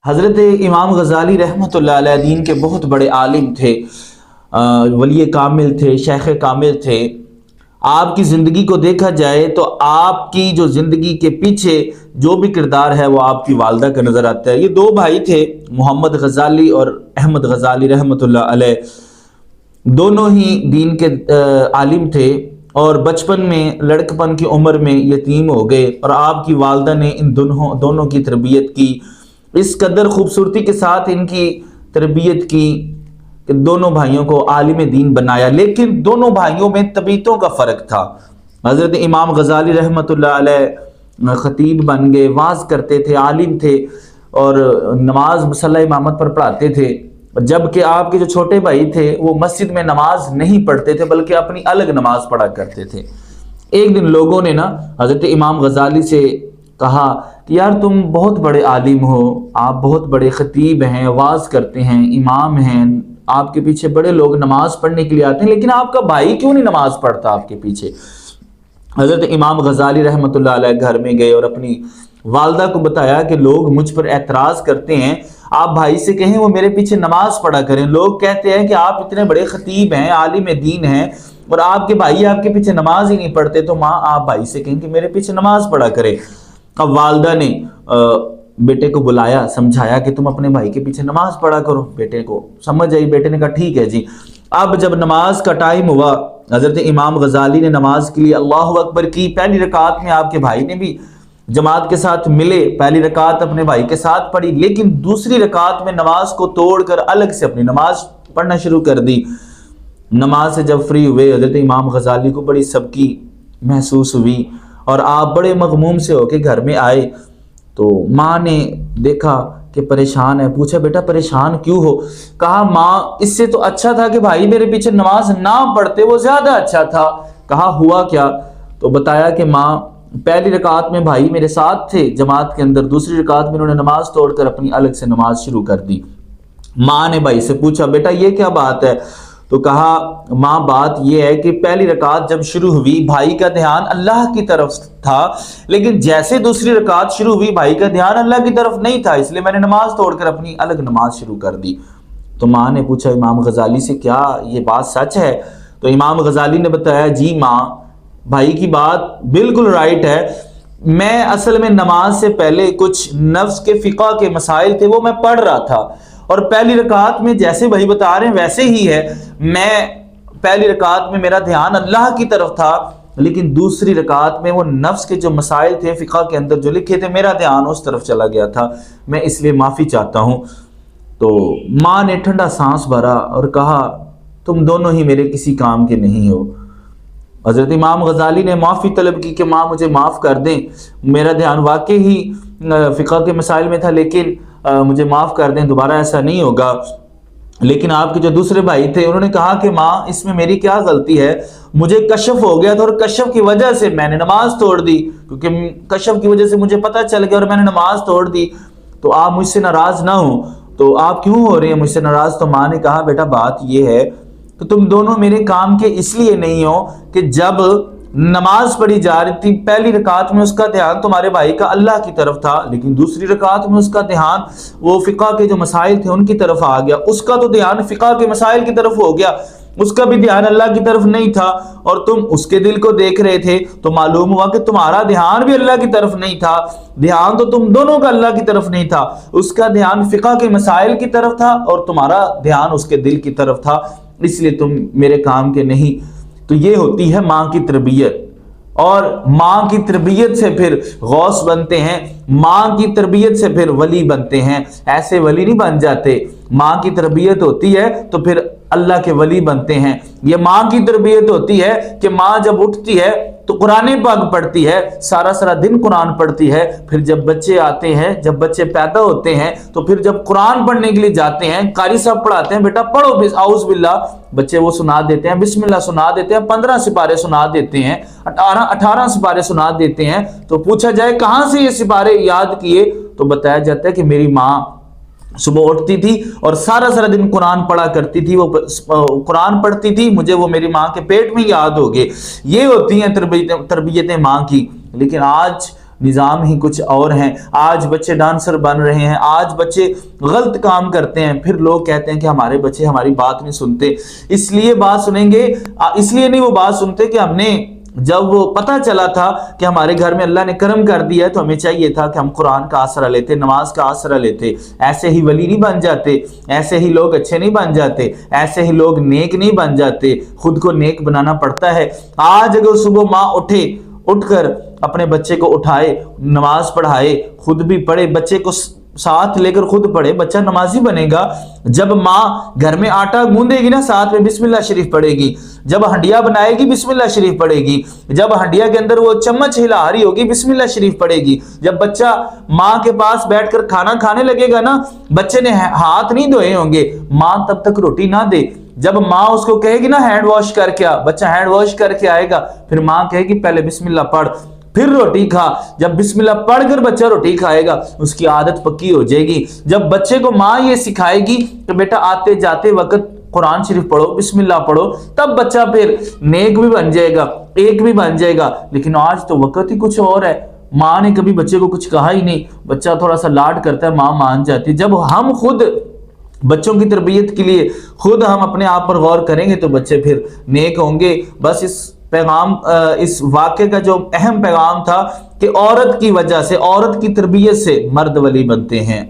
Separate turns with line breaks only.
حضرت امام غزالی رحمۃ اللہ علیہ دین کے بہت بڑے عالم تھے، ولی کامل تھے، شیخ کامل تھے۔ آپ کی زندگی کو دیکھا جائے تو آپ کی جو زندگی کے پیچھے جو بھی کردار ہے وہ آپ کی والدہ کا نظر آتا ہے۔ یہ دو بھائی تھے، محمد غزالی اور احمد غزالی رحمۃ اللہ علیہ، دونوں ہی دین کے عالم تھے اور بچپن میں لڑکپن کی عمر میں یتیم ہو گئے، اور آپ کی والدہ نے ان دونوں کی تربیت کی، اس قدر خوبصورتی کے ساتھ ان کی تربیت کی کہ دونوں بھائیوں کو عالم دین بنایا۔ لیکن دونوں بھائیوں میں طبیعتوں کا فرق تھا۔ حضرت امام غزالی رحمۃ اللہ علیہ خطیب بن گئے، واعظ کرتے تھے، عالم تھے اور نماز مصلی امامت پر پڑھاتے تھے، جبکہ آپ کے جو چھوٹے بھائی تھے وہ مسجد میں نماز نہیں پڑھتے تھے بلکہ اپنی الگ نماز پڑھا کرتے تھے۔ ایک دن لوگوں نے حضرت امام غزالی سے کہا کہ یار تم بہت بڑے عالم ہو، آپ بہت بڑے خطیب ہیں، واعظ کرتے ہیں، امام ہیں، آپ کے پیچھے بڑے لوگ نماز پڑھنے کے لیے آتے ہیں، لیکن آپ کا بھائی کیوں نہیں نماز پڑھتا آپ کے پیچھے؟ حضرت امام غزالی رحمۃ اللہ علیہ گھر میں گئے اور اپنی والدہ کو بتایا کہ لوگ مجھ پر اعتراض کرتے ہیں، آپ بھائی سے کہیں وہ میرے پیچھے نماز پڑھا کریں۔ لوگ کہتے ہیں کہ آپ اتنے بڑے خطیب ہیں، عالم دین ہیں، اور آپ کے بھائی آپ کے پیچھے نماز ہی نہیں پڑھتے، تو ماں آپ بھائی سے کہیں کہ میرے پیچھے نماز پڑھا کرے۔ اب والدہ نے بیٹے کو بلایا، سمجھایا کہ تم اپنے بھائی کے پیچھے نماز پڑھا کرو۔ بیٹے کو سمجھ آئی، بیٹے نے کہا ٹھیک ہے جی۔ اب جب نماز کا ٹائم ہوا، حضرت امام غزالی نے نماز کے لیے اللہ اکبر کی۔ پہلی رکعت میں آپ کے بھائی نے بھی جماعت کے ساتھ ملے، پہلی رکعت اپنے بھائی کے ساتھ پڑھی، لیکن دوسری رکعت میں نماز کو توڑ کر الگ سے اپنی نماز پڑھنا شروع کر دی۔ نماز سے جب فری ہوئے، حضرت امام غزالی کو بڑی سبکی محسوس ہوئی اور آپ بڑے مغموم سے ہو کے گھر میں آئے، تو ماں نے دیکھا کہ پریشان ہے، پوچھا بیٹا پریشان کیوں ہو؟ کہا ماں اس سے تو اچھا تھا کہ بھائی میرے پیچھے نماز نہ پڑھتے، وہ زیادہ اچھا تھا۔ کہا ہوا کیا؟ تو بتایا کہ ماں پہلی رکعت میں بھائی میرے ساتھ تھے جماعت کے اندر، دوسری رکعت میں انہوں نے نماز توڑ کر اپنی الگ سے نماز شروع کر دی۔ ماں نے بھائی سے پوچھا بیٹا یہ کیا بات ہے؟ تو کہا ماں بات یہ ہے کہ پہلی رکعت جب شروع ہوئی بھائی کا دھیان اللہ کی طرف تھا، لیکن جیسے دوسری رکعت شروع ہوئی بھائی کا دھیان اللہ کی طرف نہیں تھا، اس لیے میں نے نماز توڑ کر اپنی الگ نماز شروع کر دی۔ تو ماں نے پوچھا امام غزالی سے کیا یہ بات سچ ہے؟ تو امام غزالی نے بتایا جی ماں، بھائی کی بات بالکل رائٹ ہے، میں اصل میں نماز سے پہلے کچھ نفس کے فقہ کے مسائل تھے وہ میں پڑھ رہا تھا، اور پہلی رکعت میں جیسے بھائی بتا رہے ہیں ویسے ہی ہے، میں پہلی رکعت میں میرا دھیان اللہ کی طرف تھا، لیکن دوسری رکعت میں وہ نفس کے جو مسائل تھے فقہ کے اندر جو لکھے تھے میرا دھیان اس طرف چلا گیا تھا، میں اس لیے معافی چاہتا ہوں۔ تو ماں نے ٹھنڈا سانس بھرا اور کہا تم دونوں ہی میرے کسی کام کے نہیں ہو۔ حضرت امام غزالی نے معافی طلب کی کہ ماں مجھے معاف کر دیں، میرا دھیان واقعی ہی فقہ کے مسائل میں تھا، لیکن مجھے معاف کر دیں، دوبارہ ایسا نہیں ہوگا۔ لیکن آپ کے جو دوسرے بھائی تھے انہوں نے کہا کہ ماں اس میں میری کیا غلطی ہے، مجھے کشف ہو گیا تھا اور کشف کی وجہ سے میں نے نماز توڑ دی، کیونکہ کشف کی وجہ سے مجھے پتہ چل گیا اور میں نے نماز توڑ دی، تو آپ مجھ سے ناراض نہ ہوں۔ تو آپ کیوں ہو رہے ہیں مجھ سے ناراض؟ تو ماں نے کہا بیٹا بات یہ ہے کہ تم دونوں میرے کام کے اس لیے نہیں ہو کہ جب نماز پڑھی جا رہی تھی پہلی رکعت میں اس کا دھیان تمہارے بھائی کا اللہ کی طرف تھا، لیکن دوسری رکعت میں اس کا دھیان وہ فقہ کے جو مسائل تھے ان کی طرف آ گیا، اس کا تو دھیان فقہ کے مسائل کی طرف ہو گیا، اس کا بھی دھیان اللہ کی طرف نہیں تھا، اور تم اس کے دل کو دیکھ رہے تھے تو معلوم ہوا کہ تمہارا دھیان بھی اللہ کی طرف نہیں تھا، دھیان تو تم دونوں کا اللہ کی طرف نہیں تھا، اس کا دھیان فقہ کے مسائل کی طرف تھا اور تمہارا دھیان اس کے دل کی طرف تھا، اس لیے تم میرے کام کے نہیں۔ تو یہ ہوتی ہے ماں کی تربیت، اور ماں کی تربیت سے پھر غوث بنتے ہیں، ماں کی تربیت سے پھر ولی بنتے ہیں، ایسے ولی نہیں بن جاتے، ماں کی تربیت ہوتی ہے تو پھر اللہ کے ولی بنتے ہیں۔ یہ ماں کی تربیت ہوتی ہے کہ ماں جب اٹھتی ہے تو قرآن پاک پڑھتی ہے، سارا دن قرآن پڑھتی ہے، پھر جب بچے آتے ہیں، جب بچے پیدا ہوتے ہیں تو پھر جب قرآن پڑھنے کے لیے جاتے ہیں قاری صاحب پڑھاتے ہیں بیٹا پڑھو اعوذ باللہ، بچے وہ سنا دیتے ہیں، بسم اللہ سنا دیتے ہیں، 15 سپارے سنا دیتے ہیں، 18 سپارے سنا دیتے ہیں، تو پوچھا جائے کہاں سے یہ سپارے یاد کیے؟ تو بتایا جاتا ہے کہ میری ماں صبح اٹھتی تھی اور سارا دن قرآن پڑھا کرتی تھی، وہ قرآن پڑھتی تھی، مجھے وہ میری ماں کے پیٹ میں یاد ہو گئے۔ یہ ہوتی ہیں تربیتیں ماں کی۔ لیکن آج نظام ہی کچھ اور ہیں۔ آج بچے ڈانسر بن رہے ہیں، آج بچے غلط کام کرتے ہیں، پھر لوگ کہتے ہیں کہ ہمارے بچے ہماری بات نہیں سنتے۔ اس لیے بات سنیں گے، اس لیے نہیں وہ بات سنتے کہ ہم نے جب وہ پتہ چلا تھا کہ ہمارے گھر میں اللہ نے کرم کر دیا ہے تو ہمیں چاہیے تھا کہ ہم قرآن کا آسرا لیتے، نماز کا آسرا لیتے۔ ایسے ہی ولی نہیں بن جاتے، ایسے ہی لوگ اچھے نہیں بن جاتے، ایسے ہی لوگ نیک نہیں بن جاتے، خود کو نیک بنانا پڑتا ہے۔ آج اگر صبح ماں اٹھ کر اپنے بچے کو اٹھائے، نماز پڑھائے، خود بھی پڑھے، بچے کو ساتھ لے کر خود پڑھے، بچہ نمازی بنے گا۔ جب ماں گھر میں آٹا گوندے گی نا، ساتھ میں بسم اللہ شریف پڑھے گی، جب ہنڈیا بنائے گی بسم اللہ شریف پڑھے گی، جب ہنڈیا کے اندر وہ چمچ ہلا رہی ہوگی بسم اللہ شریف پڑھے گی، جب بچہ ماں کے پاس بیٹھ کر کھانا کھانے لگے گا نا، بچے نے ہاتھ نہیں دھوئے ہوں گے، ماں تب تک روٹی نہ دے، جب ماں اس کو کہے گی نا ہینڈ واش کر کے آ، بچہ ہینڈ واش کر کے آئے گا، پھر ماں کہے گی پہلے بسم اللہ پڑھ پھر روٹی کھا، جب بسم اللہ پڑھ کر بچہ روٹی کھائے گا اس کی عادت پکی ہو جائے گی۔ جب بچے کو ماں یہ سکھائے گی کہ بیٹا آتے جاتے وقت قرآن شریف پڑھو، بسم اللہ پڑھو، تب بچہ پھر نیک بھی بن جائے گا، ایک بھی بن جائے گا۔ لیکن آج تو وقت ہی کچھ اور ہے، ماں نے کبھی بچے کو کچھ کہا ہی نہیں، بچہ تھوڑا سا لاڈ کرتا ہے، ماں مان جاتی ہے۔ جب ہم خود بچوں کی تربیت کے لیے خود ہم اپنے آپ پر غور کریں گے تو بچے پھر نیک ہوں گے۔ بس اس واقعے کا جو اہم پیغام تھا کہ عورت کی وجہ سے، عورت کی تربیت سے مرد ولی بنتے ہیں۔